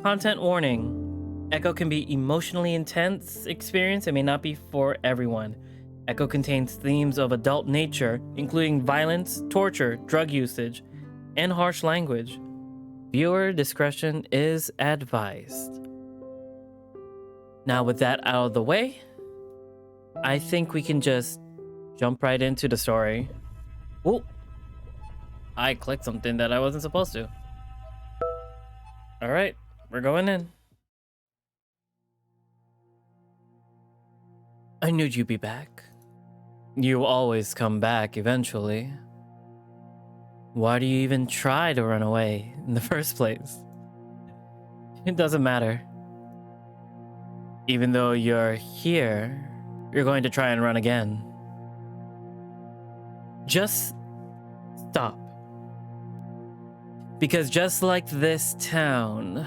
Content warning. Echo can be emotionally intense experience and may not be for everyone. Echo contains themes of adult nature, including violence, torture, drug usage, and harsh language. Viewer discretion is advised. Now, with that out of the way, I think we can just jump right into the story. Oh, I clicked something that I wasn't supposed to. All right, we're going in. I knew you'd be back. You always come back eventually. Why do you even try to run away in the first place? It doesn't matter. Even though you're here, you're going to try and run again. Just stop. Because just like this town,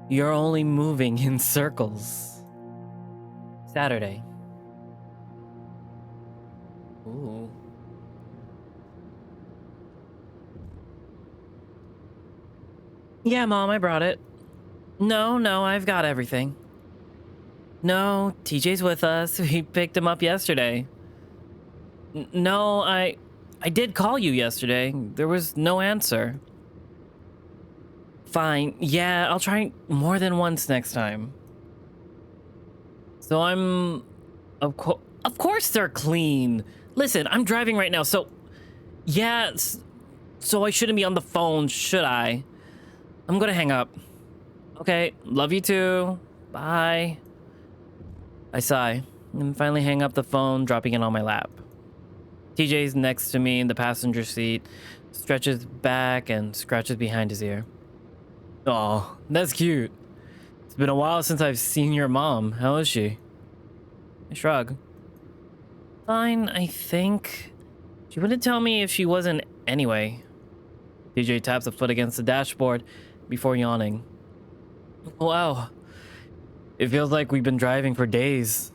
you're only moving in circles. Saturday. Ooh. Yeah, Mom, I brought it. No, I've got everything. No, TJ's with us. We picked him up yesterday. No, I did call you yesterday. There was no answer. Fine. Yeah, I'll try more than once next time. So of course they're clean. Listen, I'm driving right now, so yeah, so I shouldn't be on the phone, should I? I'm gonna hang up. Okay, love you too. Bye. I sigh and finally hang up the phone, dropping it on my lap. TJ's next to me in the passenger seat, stretches back and scratches behind his ear. Oh, that's cute. It's been a while since I've seen your mom. How is she? I shrug. Fine, I think. She wouldn't tell me if she wasn't anyway. TJ taps a foot against the dashboard before yawning. Wow. It feels like we've been driving for days.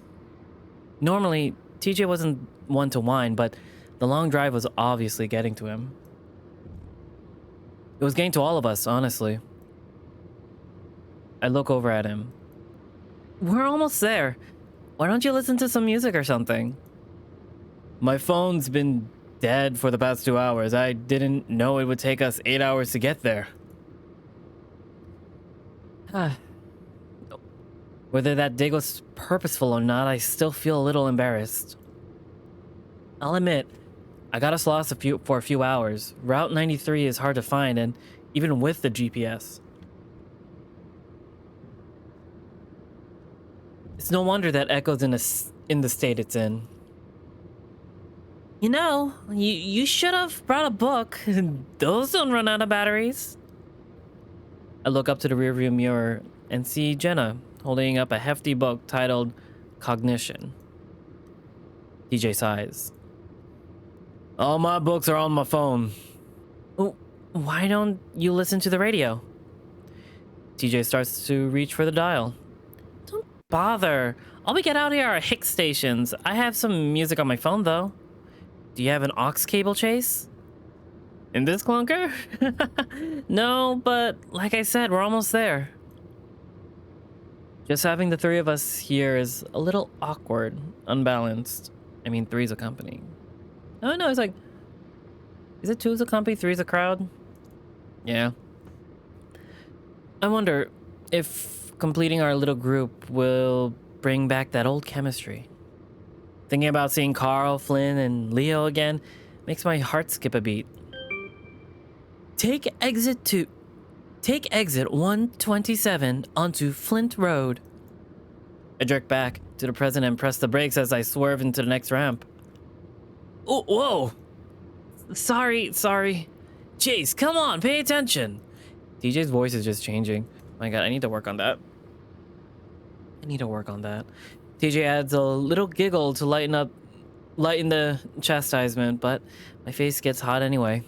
Normally, TJ wasn't one to whine, but the long drive was obviously getting to him. It was getting to all of us, honestly. I look over at him. We're almost there. Why don't you listen to some music or something? My phone's been dead for the past 2 hours. I didn't know it would take us 8 hours to get there. Whether that dig was purposeful or not, I still feel a little embarrassed. I'll admit, I got us lost for a few hours. Route 93 is hard to find, and even with the GPS. It's no wonder that Echo's in the state it's in. You know, you should have brought a book. Those don't run out of batteries. I look up to the rearview mirror and see Jenna holding up a hefty book titled Cognition. TJ sighs. All my books are on my phone. Oh, why don't you listen to the radio? TJ starts to reach for the dial. Don't bother. All we get out here are Hicks stations. I have some music on my phone, though. Do you have an aux cable, Chase? In this clunker? No, but like I said, we're almost there. Just having the three of us here is a little awkward, unbalanced. I mean, three's a company. Oh no, it's like, is it two's a company, three's a crowd? Yeah. I wonder if completing our little group will bring back that old chemistry. Thinking about seeing Carl, Flynn, and Leo again makes my heart skip a beat. Take exit 127 onto Flint Road. I jerk back to the present and press the brakes as I swerve into the next ramp. Oh, whoa! Sorry. Chase, come on, pay attention. TJ's voice is just changing. My God, I need to work on that. TJ adds a little giggle to lighten the chastisement, but my face gets hot anyway.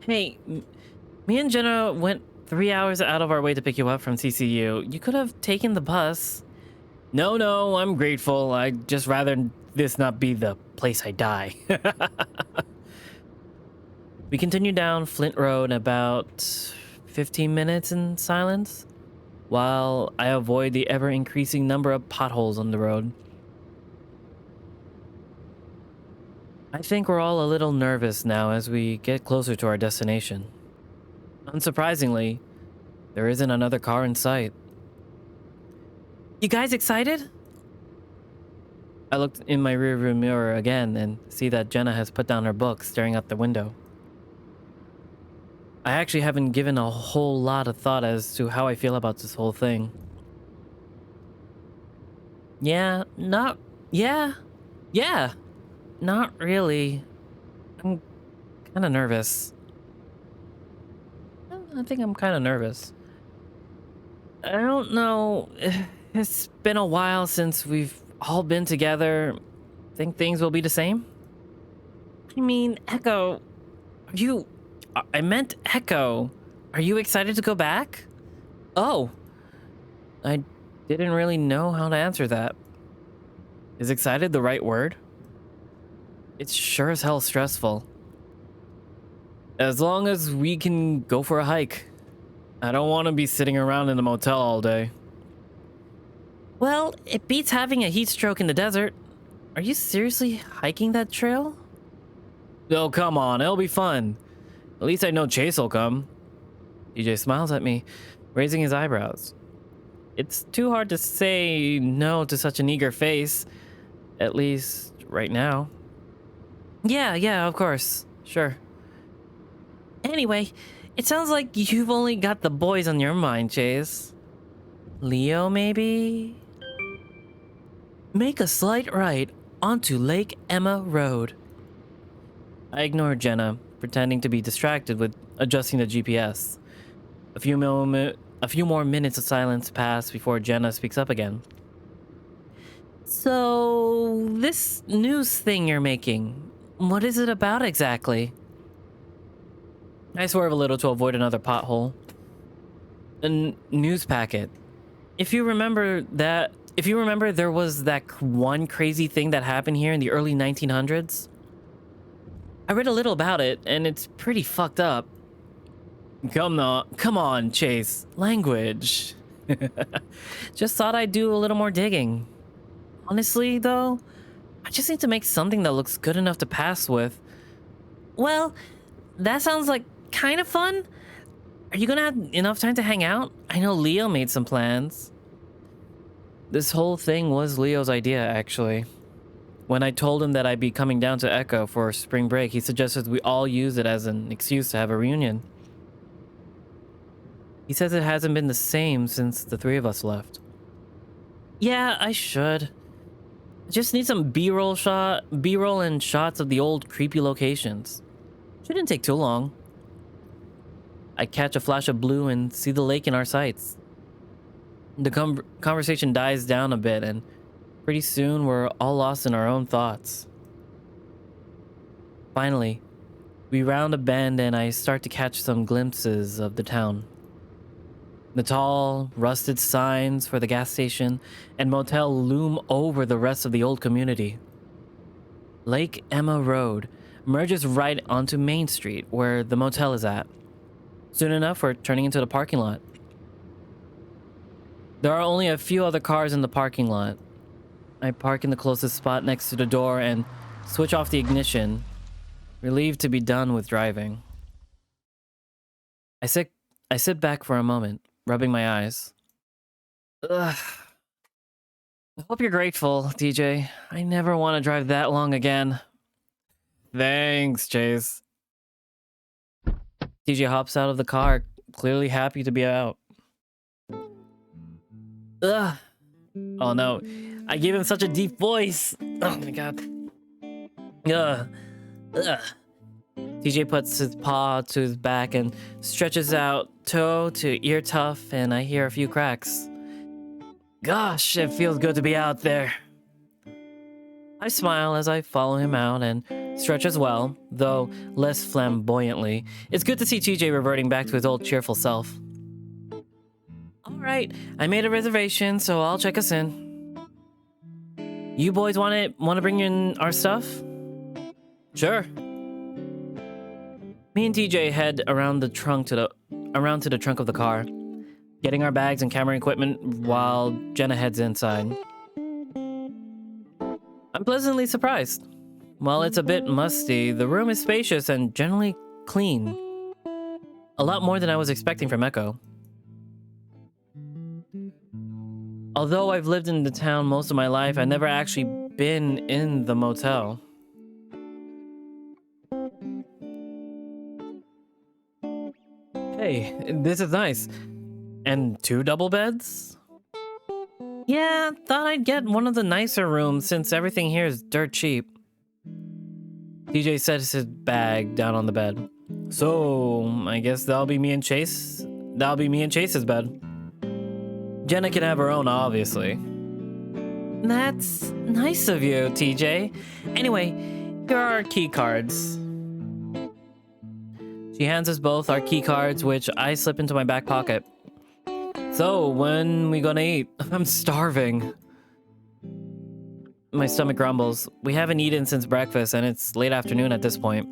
Hey, me and Jenna went 3 hours out of our way to pick you up from CCU. You could have taken the bus. No, I'm grateful. I'd just rather this not be the place I die. We continue down Flint Road about 15 minutes in silence while I avoid the ever-increasing number of potholes on the road. I think we're all a little nervous now as we get closer to our destination. Unsurprisingly, there isn't another car in sight. You guys excited? I looked in my rearview mirror again and see that Jenna has put down her book, staring out the window. I actually haven't given a whole lot of thought as to how I feel about this whole thing. Yeah, not really. I'm kind of nervous. I think I'm kind of nervous. I don't know. It's been a while since we've all been together. Think things will be the same? I mean, Echo, I meant Echo. Are you excited to go back? Oh, I didn't really know how to answer that. Is excited the right word? It's sure as hell stressful. As long as we can go for a hike. I don't want to be sitting around in a motel all day. Well, it beats having a heat stroke in the desert. Are you seriously hiking that trail? Oh, come on, it'll be fun. At least I know Chase will come. DJ smiles at me, raising his eyebrows. It's too hard to say no to such an eager face, at least right now. Yeah, of course. Sure. Anyway, it sounds like you've only got the boys on your mind, Chase. Leo, maybe? Make a slight right onto Lake Emma Road. I ignored Jenna, pretending to be distracted with adjusting the GPS. A few more minutes of silence pass before Jenna speaks up again. So, this news thing you're making, what is it about exactly? I swerve a little to avoid another pothole. A news packet. If you remember, there was that one crazy thing that happened here in the early 1900s. I read a little about it, and it's pretty fucked up. Come on, Chase. Language. Just thought I'd do a little more digging. Honestly, though, I just need to make something that looks good enough to pass with. Well, that sounds like kind of fun. Are you gonna have enough time to hang out? I know Leo made some plans. This whole thing was Leo's idea, actually. When I told him that I'd be coming down to Echo for spring break, he suggested we all use it as an excuse to have a reunion. He says it hasn't been the same since the three of us left. Yeah, I should. I just need some B-roll and shots of the old creepy locations. Shouldn't take too long. I catch a flash of blue and see the lake in our sights. The conversation dies down a bit, and pretty soon we're all lost in our own thoughts. Finally, we round a bend and I start to catch some glimpses of the town. The tall, rusted signs for the gas station and motel loom over the rest of the old community. Lake Emma Road merges right onto Main Street, where the motel is at. Soon enough, we're turning into the parking lot. There are only a few other cars in the parking lot. I park in the closest spot next to the door and switch off the ignition, relieved to be done with driving. I sit back for a moment, rubbing my eyes. Ugh. I hope you're grateful, DJ. I never want to drive that long again. Thanks, Chase. DJ hops out of the car, clearly happy to be out. Ugh. Oh no, I gave him such a deep voice. Oh my god. Ugh. Ugh. TJ puts his paw to his back and stretches out toe to ear tuft, and I hear a few cracks. Gosh, it feels good to be out there. I smile as I follow him out and stretch as well, though less flamboyantly. It's good to see TJ reverting back to his old cheerful self. Alright, I made a reservation, so I'll check us in. You boys want to bring in our stuff? Sure. Me and TJ head around the trunk to the around to the trunk of the car, getting our bags and camera equipment while Jenna heads inside. I'm pleasantly surprised. While it's a bit musty, the room is spacious and generally clean. A lot more than I was expecting from Echo. Although I've lived in the town most of my life, I've never actually been in the motel. Hey, this is nice. And 2 double beds? Yeah, thought I'd get one of the nicer rooms since everything here is dirt cheap. TJ sets his bag down on the bed. So, I guess that'll be me and Chase. That'll be me and Chase's bed. Jenna can have her own, obviously. That's nice of you, TJ. Anyway, here are our key cards. She hands us both our key cards, which I slip into my back pocket. So, when we gonna eat? I'm starving. My stomach grumbles. We haven't eaten since breakfast, and it's late afternoon at this point.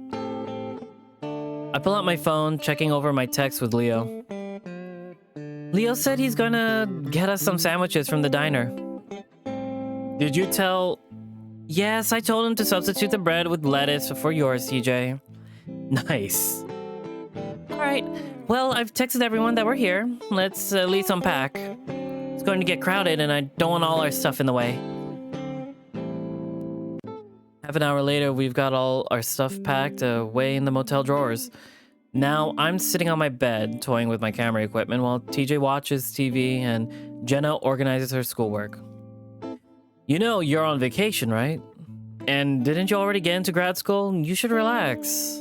I pull out my phone, checking over my text with Leo. Leo said he's gonna get us some sandwiches from the diner. Did you tell... Yes, I told him to substitute the bread with lettuce for yours, TJ. Nice. Alright, well, I've texted everyone that we're here. Let's at least unpack. It's going to get crowded and I don't want all our stuff in the way. Half an hour later, we've got all our stuff packed away in the motel drawers. Now, I'm sitting on my bed, toying with my camera equipment, while TJ watches TV and Jenna organizes her schoolwork. You know you're on vacation, right? And didn't you already get into grad school? You should relax.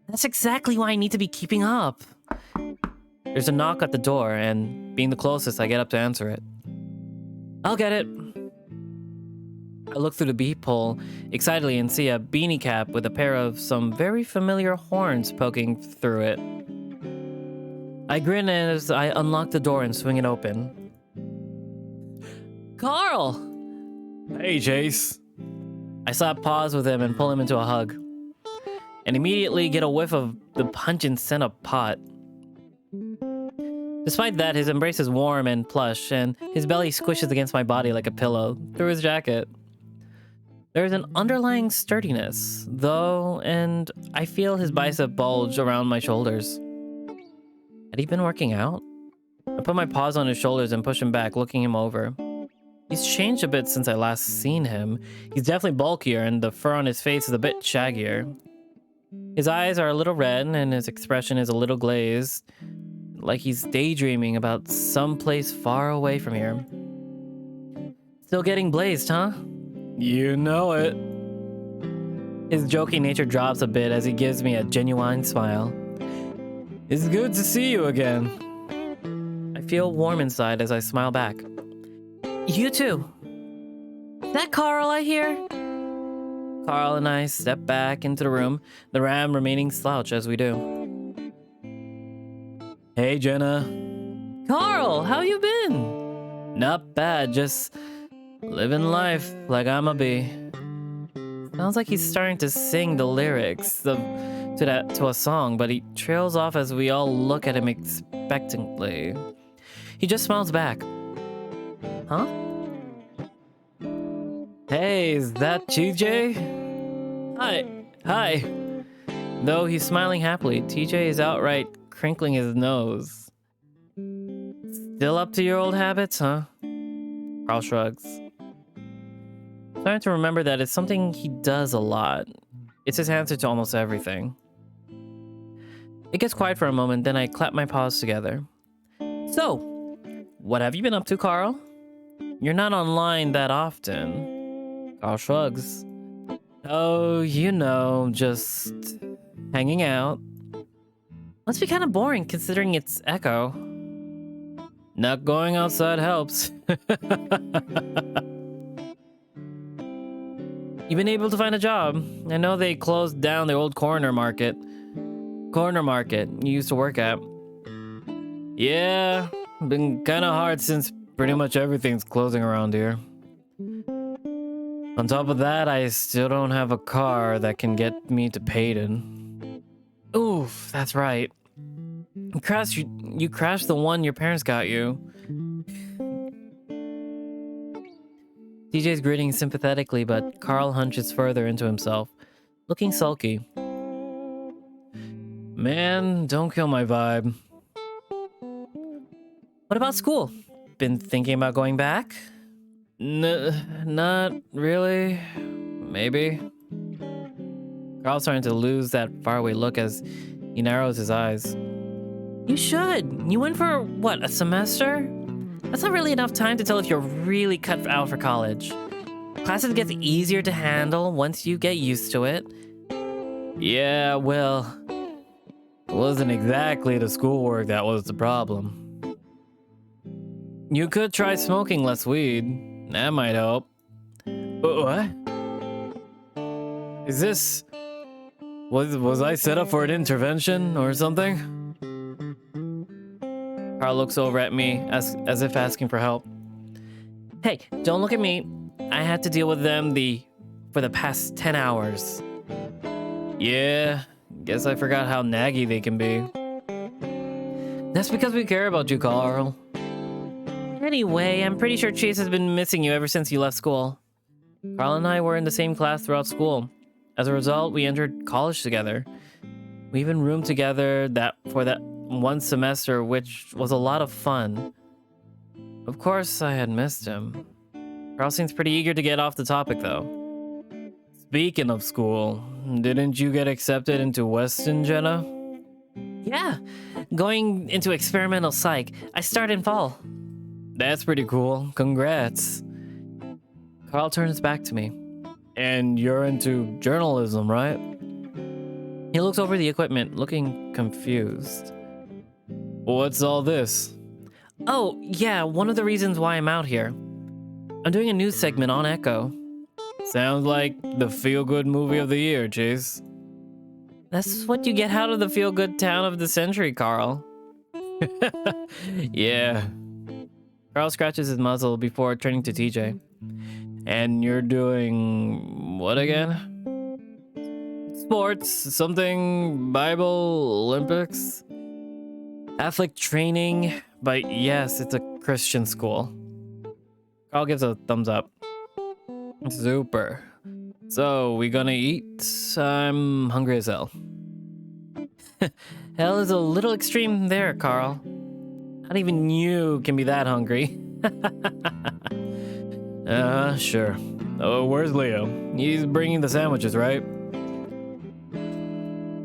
That's exactly why I need to be keeping up. There's a knock at the door, and being the closest, I get up to answer it. I'll get it. I look through the peephole excitedly and see a beanie cap with a pair of some very familiar horns poking through it. I grin as I unlock the door and swing it open. Carl! Hey, Chase. I slap paws with him and pull him into a hug, and immediately get a whiff of the pungent scent of pot. Despite that, his embrace is warm and plush, and his belly squishes against my body like a pillow through his jacket. There's an underlying sturdiness, though, and I feel his bicep bulge around my shoulders. Had he been working out? I put my paws on his shoulders and push him back, looking him over. He's changed a bit since I last seen him. He's definitely bulkier, and the fur on his face is a bit shaggier. His eyes are a little red, and his expression is a little glazed, like he's daydreaming about some place far away from here. Still getting blazed, huh? You know it. His joking nature drops a bit as he gives me a genuine smile. It's good to see you again. I feel warm inside as I smile back. You too. Is that Carl I hear? Carl and I step back into the room, the Ram remaining slouched as we do. Hey, Jenna. Carl, how you been? Not bad, just living life like I'm a bee. Sounds like he's starting to sing the lyrics to a song, but he trails off as we all look at him expectantly. He just smiles back. Huh? Hey, is that TJ? Hi. Though he's smiling happily, TJ is outright crinkling his nose. Still up to your old habits, huh? Carl shrugs. Starting to remember that it's something he does a lot. It's his answer to almost everything. It gets quiet for a moment, then I clap my paws together. So, what have you been up to, Carl? You're not online that often. Carl shrugs. Oh, you know, just hanging out. Must be kind of boring considering it's Echo. Not going outside helps. You been able to find a job? I know they closed down the old corner market you used to work at. Yeah, been kind of hard since pretty much everything's closing around here. On top of that, I still don't have a car that can get me to Payton. Oof, that's right. You crashed the one your parents got you. DJ's grinning sympathetically, but Carl hunches further into himself, looking sulky. Man, don't kill my vibe. What about school? Been thinking about going back? Not really. Maybe. Carl's starting to lose that faraway look as he narrows his eyes. You should. You went for, what, a semester? That's not really enough time to tell if you're really cut out for college. Classes get easier to handle once you get used to it. Yeah, well, it wasn't exactly the schoolwork that was the problem. You could try smoking less weed. That might help. What? Is this... Was I set up for an intervention or something? Carl looks over at me as if asking for help. Hey, don't look at me. I had to deal with them for the past 10 hours. Yeah, guess I forgot how naggy they can be. That's because we care about you, Carl. Anyway, I'm pretty sure Chase has been missing you ever since you left school. Carl and I were in the same class throughout school. As a result, we entered college together. We even roomed together for that one semester, which was a lot of fun. Of course, I had missed him. Carl seems pretty eager to get off the topic, though. Speaking of school, didn't you get accepted into Weston, Jenna? Yeah, going into experimental psych. I start in fall. That's pretty cool. Congrats. Carl turns back to me. And you're into journalism, right? He looks over the equipment, looking confused. What's all this? Oh, yeah, one of the reasons why I'm out here. I'm doing a news segment on Echo. Sounds like the feel-good movie of the year, Chase. That's what you get out of the feel-good town of the century, Carl. Yeah. Carl scratches his muzzle before turning to TJ. And you're doing what again? Sports, something, Bible, Olympics, Catholic training, but yes, it's a Christian school. Carl gives a thumbs up. Super. So, we gonna eat? I'm hungry as hell. Hell is a little extreme there, Carl. Not even you can be that hungry. Sure. Oh, where's Leo? He's bringing the sandwiches, right?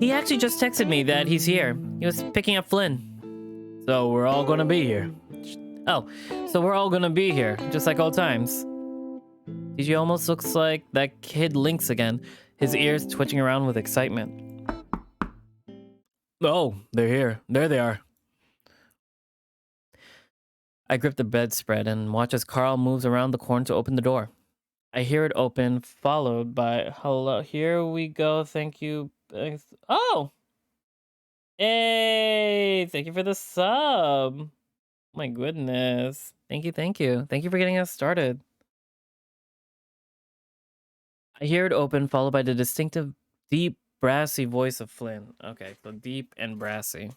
He actually just texted me that he's here. He was picking up Flynn. So we're all gonna be here. Oh, so we're all gonna be here, just like old times. TJ almost looks like that kid Lynx again, his ears twitching around with excitement. Oh, they're here. There they are. I grip the bedspread and watch as Carl moves around the corner to open the door. I hear it open, followed by, hello, here we go, thank you. Oh! Hey, thank you for the sub. My goodness. Thank you, thank you. Thank you for getting us started. I hear it open, followed by the distinctive, deep, brassy voice of Flynn. Okay, so deep and brassy.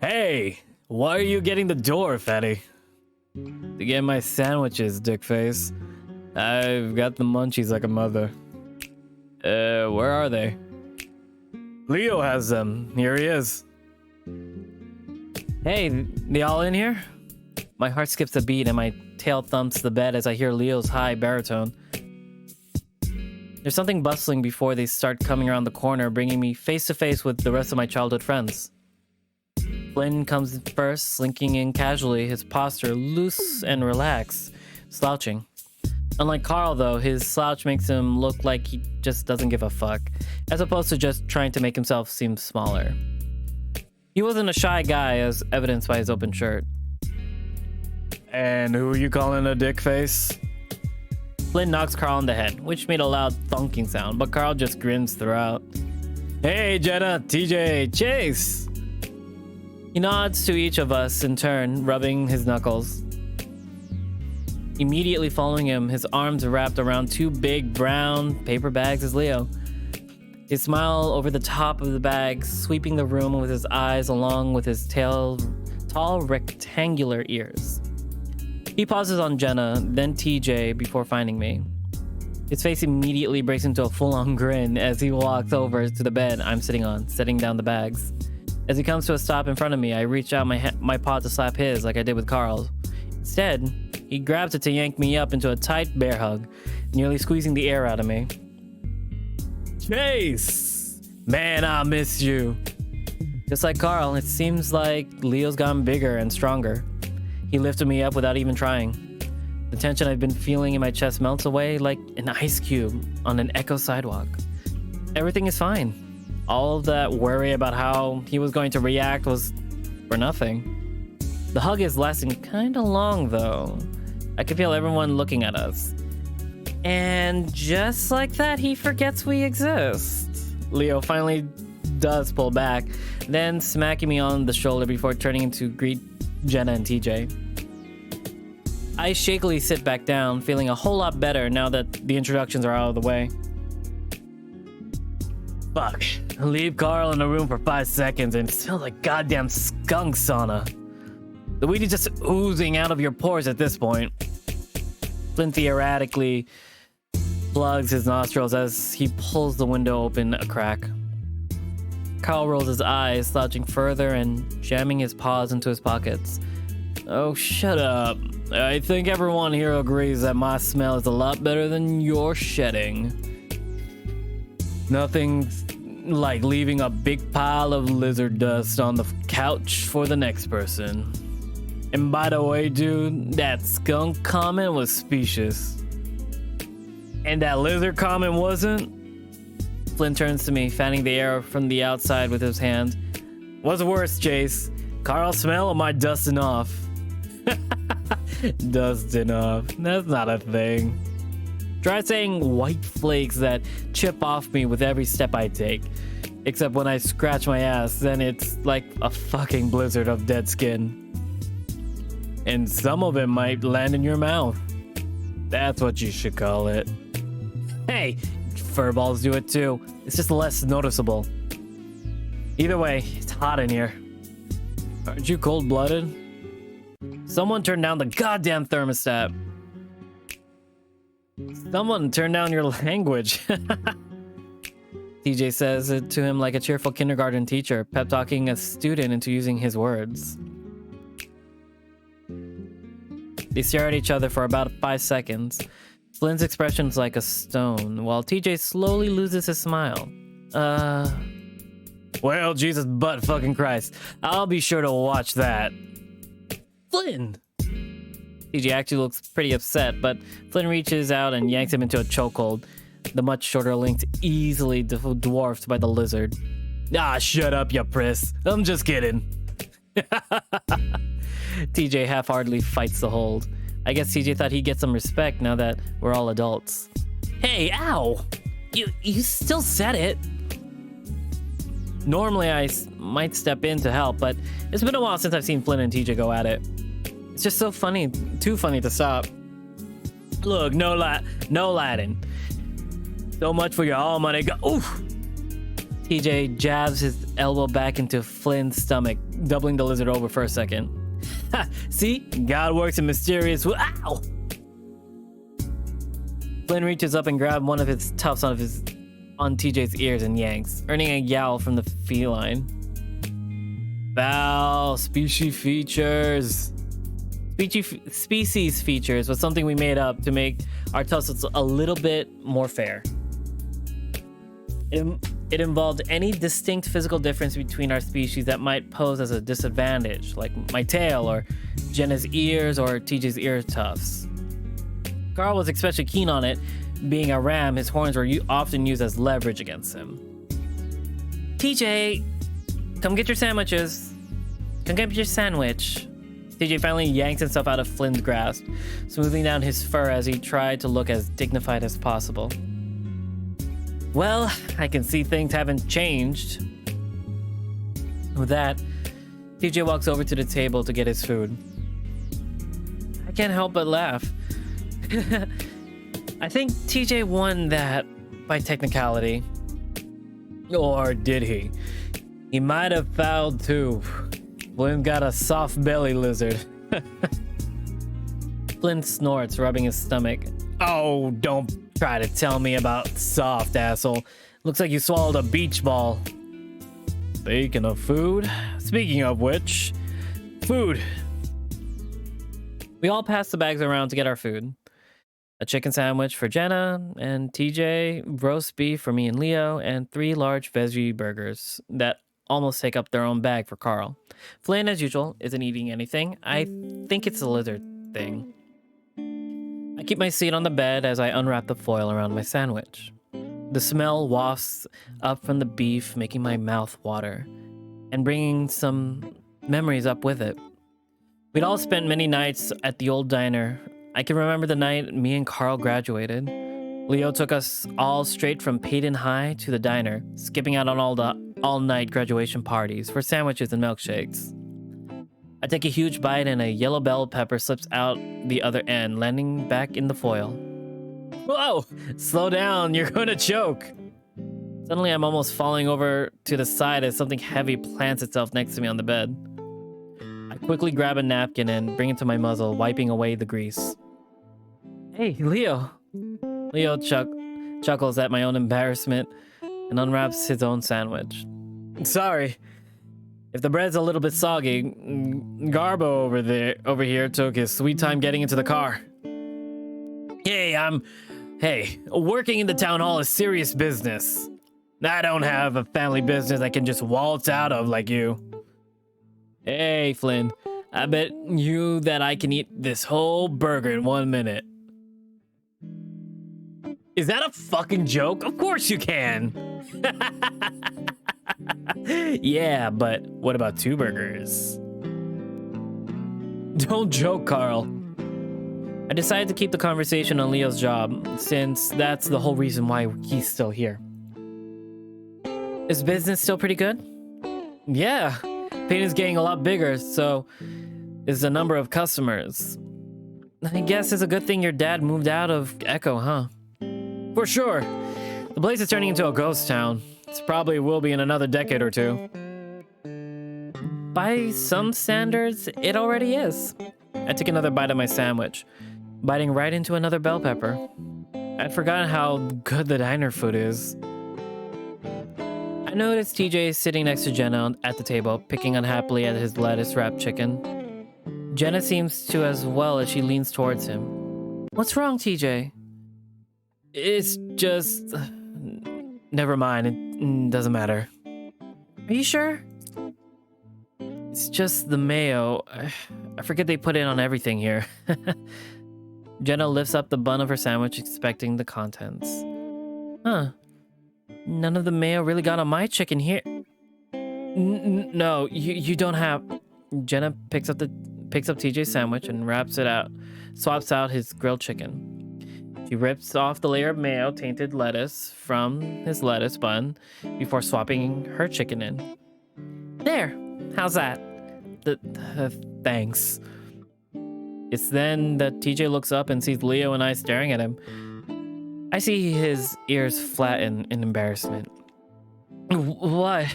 Hey! Why are you getting the door, fatty? To get my sandwiches, dickface. I've got the munchies like a mother. Where are they? Leo has them. Here he is. Hey, they all in here? My heart skips a beat and my tail thumps the bed as I hear Leo's high baritone. There's something bustling before they start coming around the corner, bringing me face to face with the rest of my childhood friends. Flynn comes first, slinking in casually, his posture loose and relaxed, slouching. Unlike Carl, though, his slouch makes him look like he just doesn't give a fuck, as opposed to just trying to make himself seem smaller. He wasn't a shy guy, as evidenced by his open shirt. And who are you calling a dick face? Flynn knocks Carl on the head, which made a loud thunking sound, but Carl just grins throughout. Hey, Jenna, TJ, Chase! He nods to each of us in turn, rubbing his knuckles. Immediately following him, his arms wrapped around two big brown paper bags, is Leo. His smile over the top of the bag, sweeping the room with his eyes along with his tall rectangular ears. He pauses on Jenna, then TJ before finding me. His face immediately breaks into a full-on grin as he walks over to the bed I'm sitting on, setting down the bags. As he comes to a stop in front of me, I reach out my paw to slap his like I did with Carl. Instead, he grabs it to yank me up into a tight bear hug, nearly squeezing the air out of me. Chase! Man, I miss you. Just like Carl, it seems like Leo's gotten bigger and stronger. He lifted me up without even trying. The tension I've been feeling in my chest melts away like an ice cube on an Echo sidewalk. Everything is fine. All of that worry about how he was going to react was for nothing. The hug is lasting kinda long though. I can feel everyone looking at us. And just like that, he forgets we exist. Leo finally does pull back, then smacking me on the shoulder before turning to greet Jenna and TJ. I shakily sit back down, feeling a whole lot better now that the introductions are out of the way. Fuck. Leave Carl in the room for 5 seconds and it smells like goddamn skunk sauna. The weed is just oozing out of your pores at this point. Flint erratically plugs his nostrils as he pulls the window open a crack. Carl rolls his eyes, slouching further and jamming his paws into his pockets. Oh, shut up. I think everyone here agrees that my smell is a lot better than your shedding. Nothing like leaving a big pile of lizard dust on the couch for the next person. And by the way, dude, that skunk comment was specious. And that lizard comment wasn't? Flynn turns to me, fanning the air from the outside with his hand. What's worse, Chase? Carl's smell or my dusting off? Dusting off. That's not a thing. Try saying white flakes that chip off me with every step I take. Except when I scratch my ass, then it's like a fucking blizzard of dead skin. And some of it might land in your mouth. That's what you should call it. Hey, furballs do it too. It's just less noticeable. Either way, it's hot in here. Aren't you cold-blooded? Someone turn down the goddamn thermostat. Someone turn down your language. TJ says it to him like a cheerful kindergarten teacher, pep talking a student into using his words. They stare at each other for about 5 seconds. Flynn's expression's like a stone, while TJ slowly loses his smile. Well, Jesus butt fucking Christ. I'll be sure to watch that. Flynn! TJ actually looks pretty upset, but Flynn reaches out and yanks him into a chokehold, the much shorter length easily dwarfed by the lizard. Ah, shut up, you priss. I'm just kidding. TJ half-heartedly fights the hold. I guess TJ thought he'd get some respect now that we're all adults. Hey, ow! You still said it. Normally I might step in to help, but it's been a while since I've seen Flynn and TJ go at it. It's just so funny, too funny to stop. Look, no Latin. So much for your almighty God. Oof! TJ jabs his elbow back into Flynn's stomach, doubling the lizard over for a second. Ha! See? God works in mysterious ways. Ow! Flynn reaches up and grabs one of his tufts on TJ's ears and yanks, earning a yowl from the feline. Foul species features. Species features was something we made up to make our tussles a little bit more fair. It involved any distinct physical difference between our species that might pose as a disadvantage, like my tail or Jenna's ears or TJ's ear tufts. Carl was especially keen on it. Being a ram, his horns were often used as leverage against him. TJ, come get your sandwiches. Come get your sandwich. TJ finally yanked himself out of Flynn's grasp, smoothing down his fur as he tried to look as dignified as possible. Well, I can see things haven't changed. With that, TJ walks over to the table to get his food. I can't help but laugh. I think TJ won that by technicality. Or did he? He might have fouled too. Flynn got a soft belly lizard. Flynn snorts, rubbing his stomach. Oh, don't try to tell me about soft, asshole. Looks like you swallowed a beach ball. Speaking of which, food. We all pass the bags around to get our food. A chicken sandwich for Jenna and TJ, roast beef for me and Leo, and 3 large veggie burgers that almost take up their own bag for Carl. Flynn, as usual, isn't eating anything. I think it's a lizard thing. I keep my seat on the bed as I unwrap the foil around my sandwich. The smell wafts up from the beef, making my mouth water, and bringing some memories up with it. We'd all spent many nights at the old diner. I can remember the night me and Carl graduated. Leo took us all straight from Peyton High to the diner, skipping out on all-night graduation parties for sandwiches and milkshakes. I take a huge bite and a yellow bell pepper slips out the other end, landing back in the foil. Whoa! Slow down, you're gonna choke! Suddenly I'm almost falling over to the side as something heavy plants itself next to me on the bed. I quickly grab a napkin and bring it to my muzzle, wiping away the grease. Hey, Leo! Leo chuckles at my own embarrassment and unwraps his own sandwich. Sorry. If the bread's a little bit soggy, Garbo over here took his sweet time getting into the car. Hey, working in the town hall is serious business. I don't have a family business I can just waltz out of like you. Hey, Flynn, I bet you that I can eat this whole burger in 1 minute. Is that a fucking joke? Of course you can. Yeah, but what about 2 burgers? Don't joke, Carl. I decided to keep the conversation on Leo's job, since that's the whole reason why he's still here. Is business still pretty good? Yeah, Peyton's getting a lot bigger, so is the number of customers. I guess it's a good thing your dad moved out of Echo, huh? For sure. The place is turning into a ghost town. It probably will be in another decade or 2. By some standards, it already is. I took another bite of my sandwich, biting right into another bell pepper. I'd forgotten how good the diner food is. I noticed TJ sitting next to Jenna at the table, picking unhappily at his lettuce-wrapped chicken. Jenna seems to as well as she leans towards him. What's wrong, TJ? It's just... Never mind, it doesn't matter. Are you sure? It's just the mayo. I forget they put it on everything here. Jenna lifts up the bun of her sandwich, expecting the contents. Huh. None of the mayo really got on my chicken here. No, you don't have... Jenna picks up TJ's sandwich and wraps it out, swaps out his grilled chicken. She rips off the layer of mayo-tainted lettuce from his lettuce bun before swapping her chicken in. There! How's that? Thanks. It's then that TJ looks up and sees Leo and I staring at him. I see his ears flatten in embarrassment. What?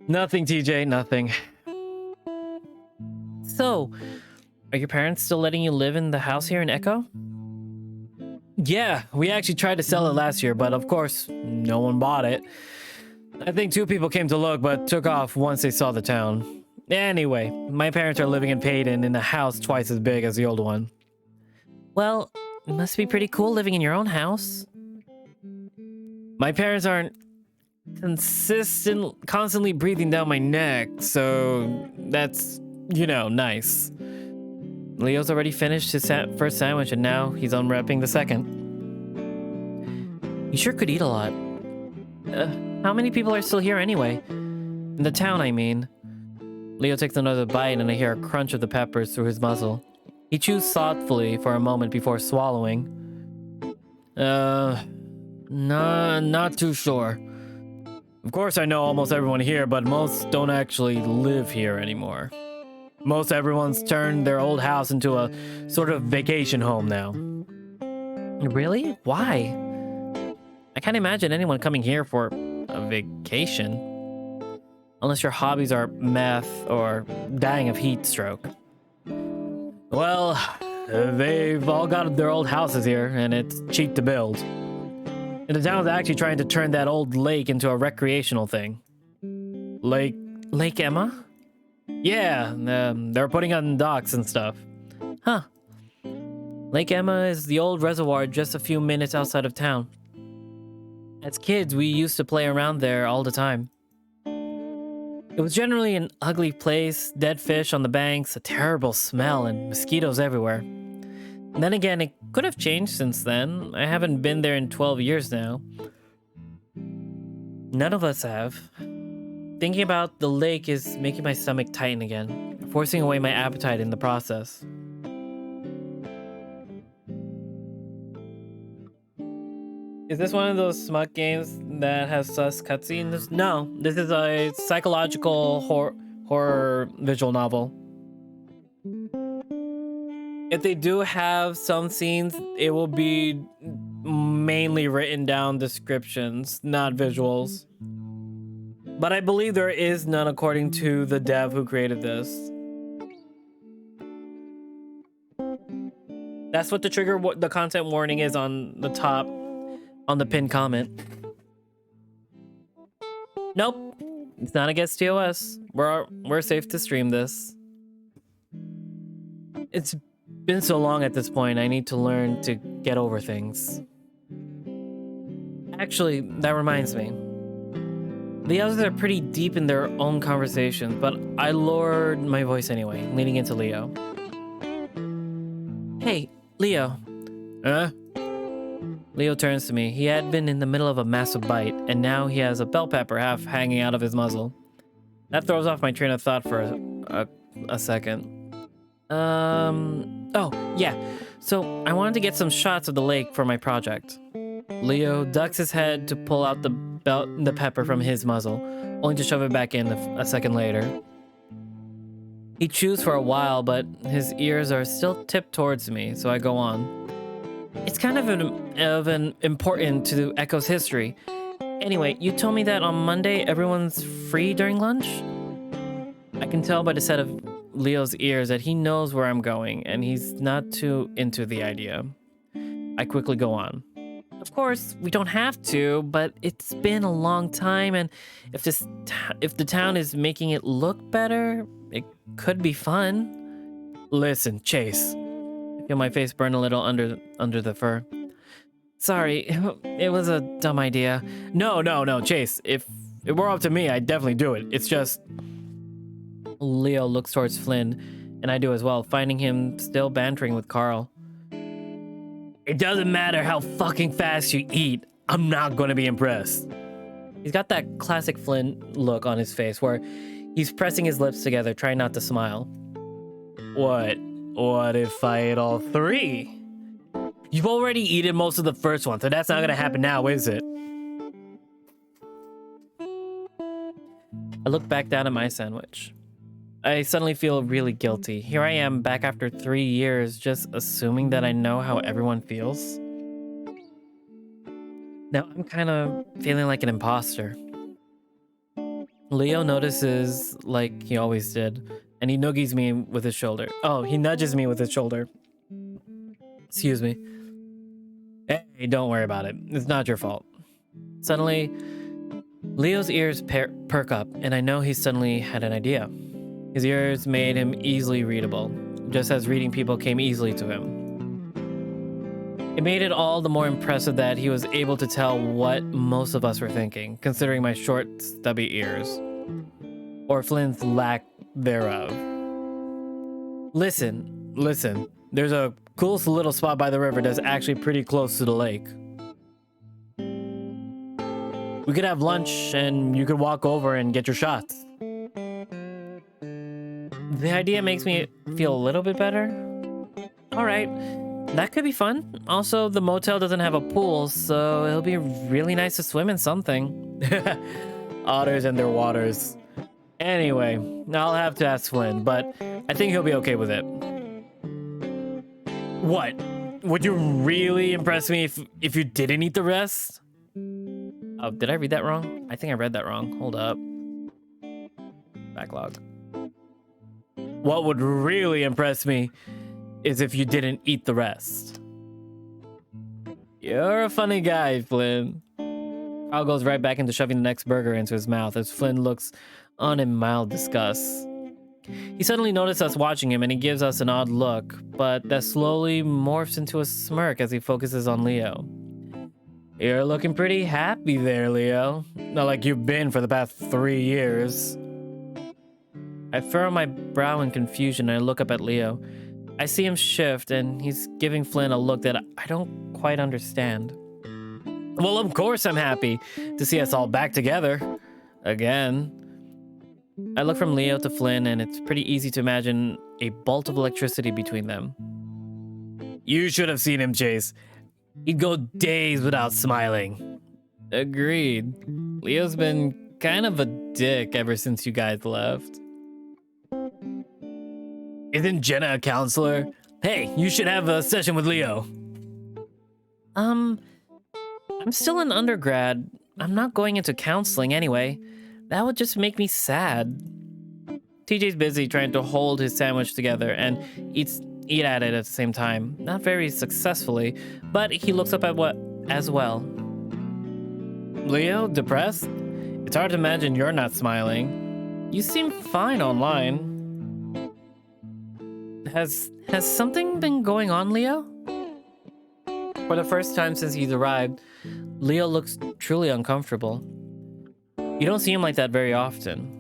Nothing, TJ, nothing. So, are your parents still letting you live in the house here in Echo? Yeah, we actually tried to sell it last year, but of course, no one bought it. I think 2 people came to look, but took off once they saw the town. Anyway, my parents are living in Peyton in a house twice as big as the old one. Well, it must be pretty cool living in your own house. My parents aren't constantly breathing down my neck, so that's, nice. Leo's already finished his first sandwich and now he's unwrapping the second. You sure could eat a lot. How many people are still here anyway? In the town, I mean. Leo takes another bite and I hear a crunch of the peppers through his muzzle. He chews thoughtfully for a moment before swallowing. Not too sure. Of course I know almost everyone here, but most don't actually live here anymore. Most everyone's turned their old house into a sort of vacation home now. Really? Why? I can't imagine anyone coming here for a vacation. Unless your hobbies are meth or dying of heat stroke. Well, they've all got their old houses here, and it's cheap to build. And the town's actually trying to turn that old lake into a recreational thing. Lake Emma? Yeah, they're putting on docks and stuff. Huh. Lake Emma is the old reservoir just a few minutes outside of town. As kids, we used to play around there all the time. It was generally an ugly place, dead fish on the banks, a terrible smell, and mosquitoes everywhere. And then again, it could have changed since then. I haven't been there in 12 years now. None of us have. Thinking about the lake is making my stomach tighten again, forcing away my appetite in the process. Is this one of those smut games that has sus cutscenes? No, this is a psychological horror visual novel. If they do have some scenes, it will be mainly written down descriptions, not visuals. But I believe there is none according to the dev who created this. That's what the content warning is on the top. On the pinned comment. Nope, it's not against TOS. We're safe to stream this. It's been so long at this point, I need to learn to get over things. Actually, that reminds me. The others are pretty deep in their own conversations, but I lowered my voice anyway, leaning into Leo. Hey, Leo. Huh? Leo turns to me. He had been in the middle of a massive bite, and now he has a bell pepper half hanging out of his muzzle. That throws off my train of thought for a second. Oh, yeah. So, I wanted to get some shots of the lake for my project. Leo ducks his head to pull out the pepper from his muzzle, only to shove it back in a second later. He chews for a while, but his ears are still tipped towards me, so I go on. It's kind of an important to Echo's history. Anyway, you told me that on Monday everyone's free during lunch? I can tell by the set of Leo's ears that he knows where I'm going, and he's not too into the idea. I quickly go on. Of course, we don't have to, but it's been a long time, and if the town is making it look better, it could be fun. Listen, Chase. I feel my face burn a little under the fur. Sorry, it was a dumb idea. No, Chase. If it were up to me, I'd definitely do it. It's just... Leo looks towards Flynn, and I do as well, finding him still bantering with Carl. It doesn't matter how fucking fast you eat. I'm not going to be impressed. He's got that classic Flynn look on his face where he's pressing his lips together, trying not to smile. What if I ate all three? You've already eaten most of the first one, so that's not gonna happen now, is it? I look back down at my sandwich. I suddenly feel really guilty. Here I am, back after 3 years, just assuming that I know how everyone feels. Now I'm kind of feeling like an imposter. Leo notices, like he always did, and he nudges me with his shoulder. Oh, he nudges me with his shoulder. Excuse me. Hey, don't worry about it. It's not your fault. Suddenly, Leo's ears perk up, and I know he suddenly had an idea. His ears made him easily readable, just as reading people came easily to him. It made it all the more impressive that he was able to tell what most of us were thinking, considering my short, stubby ears. Or Flynn's lack thereof. Listen. There's a cool little spot by the river that's actually pretty close to the lake. We could have lunch and you could walk over and get your shots. The idea makes me feel a little bit better. All right, that could be fun. Also, the motel doesn't have a pool, so it'll be really nice to swim in something. Otters and their waters. Anyway, I'll have to ask Flynn, but I think he'll be okay with it. What? Would you really impress me if you didn't eat the rest? Oh, did I read that wrong? I think I read that wrong. Hold up. Backlog. What would really impress me is if you didn't eat the rest. You're a funny guy, Flynn. Carl goes right back into shoving the next burger into his mouth as Flynn looks on in mild disgust. He suddenly noticed us watching him and he gives us an odd look, but that slowly morphs into a smirk as he focuses on Leo. You're looking pretty happy there, Leo. Not like you've been for the past 3 years. I furrow my brow in confusion and I look up at Leo. I see him shift and he's giving Flynn a look that I don't quite understand. Well, of course I'm happy to see us all back together. Again. I look from Leo to Flynn and it's pretty easy to imagine a bolt of electricity between them. You should have seen him, Chase. He'd go days without smiling. Agreed. Leo's been kind of a dick ever since you guys left. Isn't Jenna a counselor? Hey, you should have a session with Leo. I'm still an undergrad. I'm not going into counseling anyway. That would just make me sad. TJ's busy trying to hold his sandwich together and eat at it at the same time. Not very successfully, but he looks up at what as well. Leo, depressed? It's hard to imagine you're not smiling. You seem fine online. Has something been going on, Leo? For the first time since he's arrived, Leo looks truly uncomfortable. You don't see him like that very often.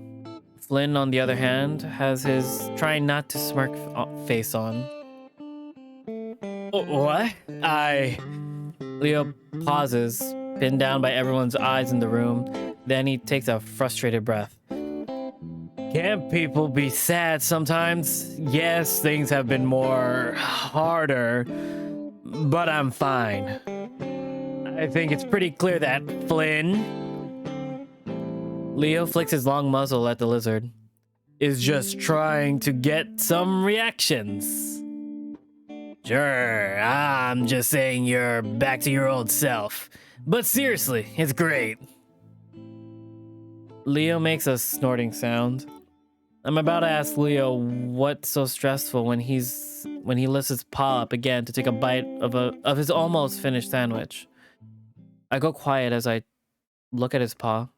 Flynn, on the other hand, has his trying not to smirk face on. What? Leo pauses, pinned down by everyone's eyes in the room. Then he takes a frustrated breath. Can't people be sad sometimes? Yes, things have been harder, but I'm fine. I think it's pretty clear that Flynn, Leo flicks his long muzzle at the lizard, is just trying to get some reactions. Sure, I'm just saying you're back to your old self. But seriously, it's great. Leo makes a snorting sound. I'm about to ask Leo what's so stressful when he lifts his paw up again to take a bite of his almost finished sandwich. I go quiet as I look at his paw.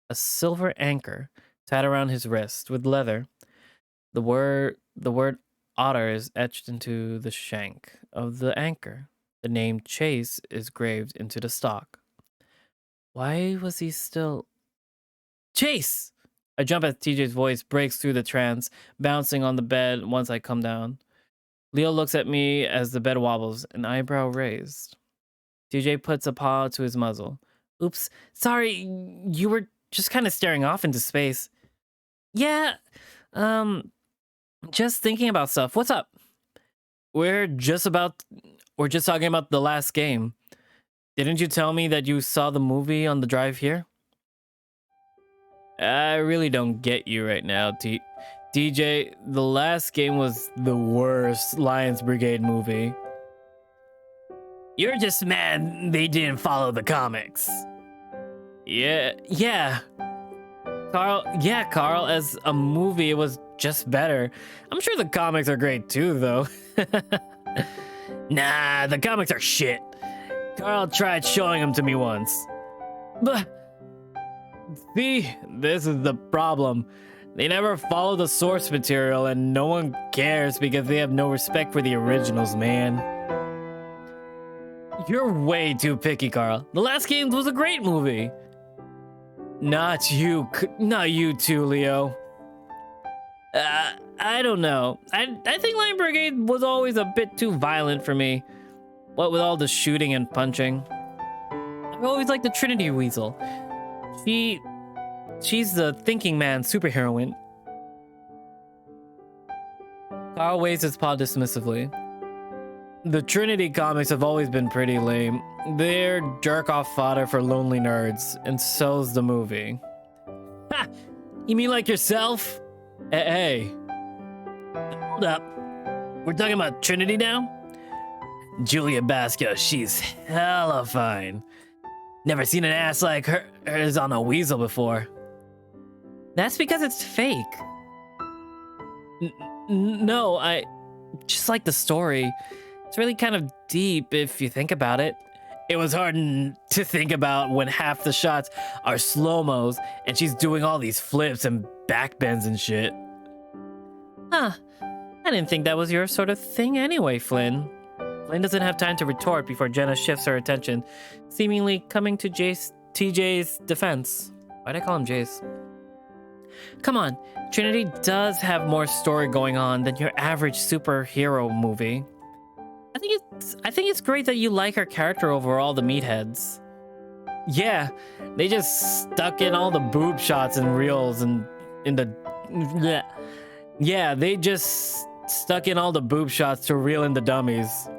A silver anchor tied around his wrist with leather. The word otter is etched into the shank of the anchor. The name Chase is graved into the stock. Why was he still... Chase! I jump as TJ's voice breaks through the trance, bouncing on the bed once I come down. Leo looks at me as the bed wobbles, an eyebrow raised. TJ puts a paw to his muzzle. Oops, sorry, you were just kind of staring off into space. Yeah, just thinking about stuff. What's up? We're just talking about the last game. Didn't you tell me that you saw the movie on the drive here? I really don't get you right now, DJ. The last game was the worst Lions Brigade movie. You're just mad they didn't follow the comics. Yeah. Carl, as a movie, it was just better. I'm sure the comics are great too, though. Nah, the comics are shit. Carl tried showing them to me once. But see, this is the problem. They never follow the source material and no one cares because they have no respect for the originals, man. You're way too picky, Carl. The Last Game was a great movie. Not you too, Leo. I don't know. I think Lion Brigade was always a bit too violent for me. What with all the shooting and punching. I always liked the Trinity Weasel. She's the thinking man superheroine. Carl waves his paw dismissively. The Trinity comics have always been pretty lame. They're jerk-off fodder for lonely nerds, and so's the movie. Ha! You mean like yourself? Hey. Hold up. We're talking about Trinity now? Julia Basco, she's hella fine. Never seen an ass like hers on a weasel before. That's because it's fake. No, I just like the story. It's really kind of deep if you think about it. It was hard to think about when half the shots are slow-mos and she's doing all these flips and backbends and shit. Huh. I didn't think that was your sort of thing anyway, Flynn. Flynn doesn't have time to retort before Jenna shifts her attention, seemingly coming to TJ's defense. Why'd I call him Jace? Come on, Trinity does have more story going on than your average superhero movie. I think it's great that you like her character over all the meatheads. Yeah, they just stuck in all the boob shots and reels and in the... Bleh. Yeah, they just stuck in all the boob shots to reel in the dummies.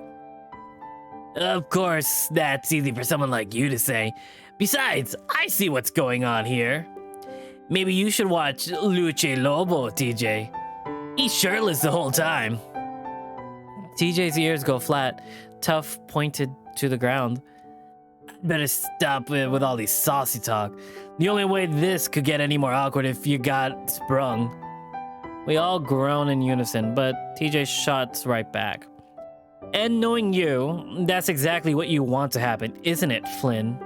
Of course, that's easy for someone like you to say. Besides, I see what's going on here. Maybe you should watch Luce Lobo, TJ. He's shirtless the whole time. TJ's ears go flat, tough pointed to the ground. Better stop with all these saucy talk. The only way this could get any more awkward if you got sprung. We all groan in unison, but TJ shots right back. And knowing you, that's exactly what you want to happen, isn't it, Flynn?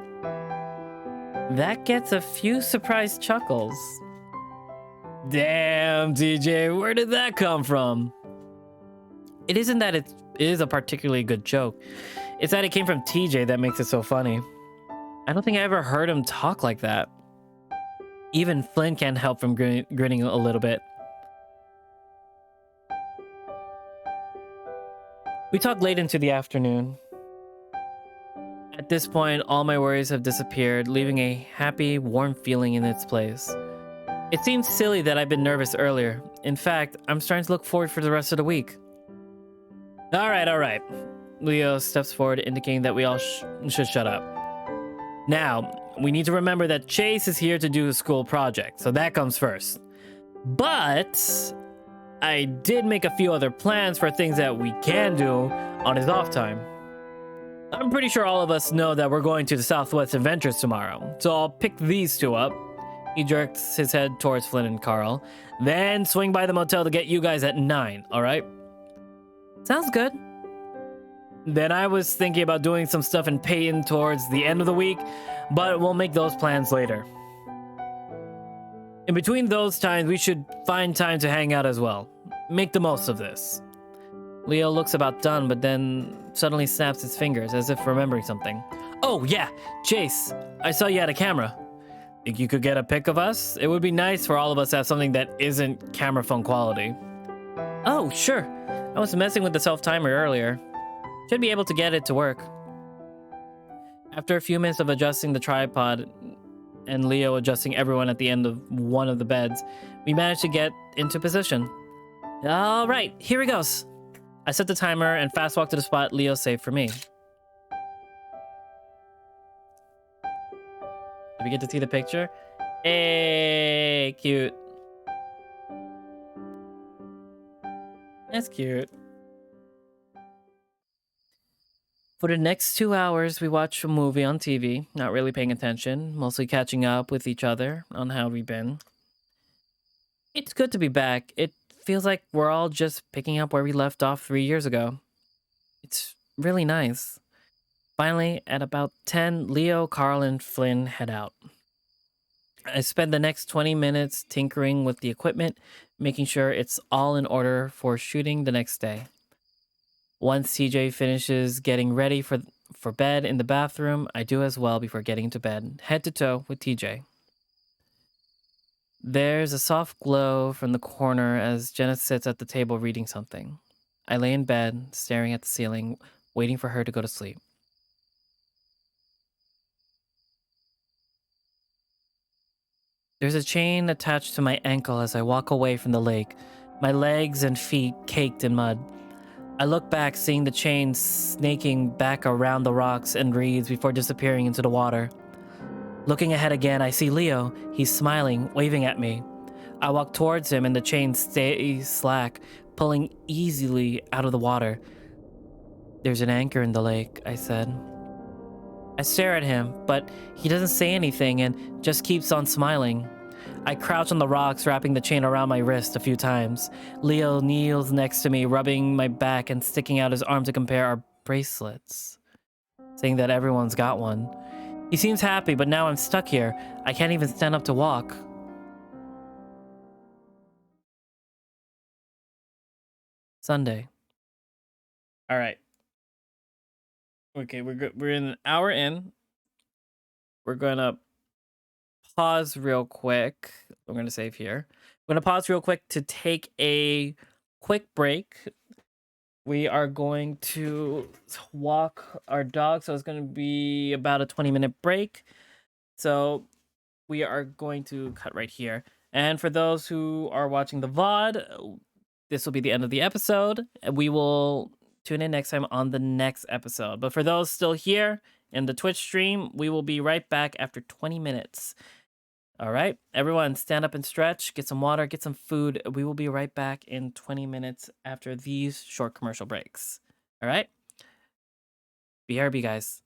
That gets a few surprised chuckles. Damn, TJ, where did that come from? It isn't that it is a particularly good joke. It's that it came from TJ that makes it so funny. I don't think I ever heard him talk like that. Even Flynn can't help from grinning a little bit. We talk late into the afternoon. At this point, all my worries have disappeared, leaving a happy, warm feeling in its place. It seems silly that I've been nervous earlier. In fact, I'm starting to look forward for the rest of the week. All right. Leo steps forward, indicating that we all should shut up. Now, we need to remember that Chase is here to do a school project, so that comes first. But I did make a few other plans for things that we can do on his off time. I'm pretty sure all of us know that we're going to the Southwest Adventures tomorrow, so I'll pick these two up. He jerks his head towards Flynn and Carl, then swing by the motel to get you guys at 9, all right? Sounds good. Then I was thinking about doing some stuff in Peyton towards the end of the week, but we'll make those plans later. In between those times, we should find time to hang out as well. Make the most of this. Leo looks about done, but then suddenly snaps his fingers as if remembering something. Oh yeah, Chase, I saw you had a camera. Think you could get a pic of us? It would be nice for all of us to have something that isn't camera phone quality. Oh, sure. I was messing with the self-timer earlier. Should be able to get it to work. After a few minutes of adjusting the tripod and Leo adjusting everyone at the end of one of the beds, we managed to get into position. All right, here he goes. I set the timer and fast walked to the spot Leo saved for me. Did we get to see the picture? Hey, cute. That's cute. For the next 2 hours, we watched a movie on TV, not really paying attention, mostly catching up with each other on how we've been. It's good to be back. It feels like we're all just picking up where we left off 3 years ago. It's really nice. Finally, at about 10, Leo, Carl, and Flynn head out. I spend the next 20 minutes tinkering with the equipment, making sure it's all in order for shooting the next day. Once TJ finishes getting ready for bed in the bathroom, I do as well before getting to bed, head to toe with TJ. There's a soft glow from the corner as Jenna sits at the table reading something. I lay in bed, staring at the ceiling, waiting for her to go to sleep. There's a chain attached to my ankle as I walk away from the lake, my legs and feet caked in mud. I look back, seeing the chain snaking back around the rocks and reeds before disappearing into the water. Looking ahead again, I see Leo. He's smiling, waving at me. I walk towards him and the chain stays slack, pulling easily out of the water. There's an anchor in the lake, I said. I stare at him, but he doesn't say anything and just keeps on smiling. I crouch on the rocks, wrapping the chain around my wrist a few times. Leo kneels next to me, rubbing my back and sticking out his arm to compare our bracelets, saying that everyone's got one. He seems happy, but now I'm stuck here. I can't even stand up to walk. Sunday. All right. Okay, we're good. We're in an hour in. We're gonna pause real quick. I'm gonna save here. We're gonna pause real quick to take a quick break. We are going to walk our dog, so it's gonna be about a 20-minute break. So we are going to cut right here. And for those who are watching the VOD, this will be the end of the episode. We will tune in next time on the next episode. But for those still here in the Twitch stream, we will be right back after 20 minutes. All right, everyone, stand up and stretch, get some water, get some food. We will be right back in 20 minutes after these short commercial breaks. All right? BRB, guys.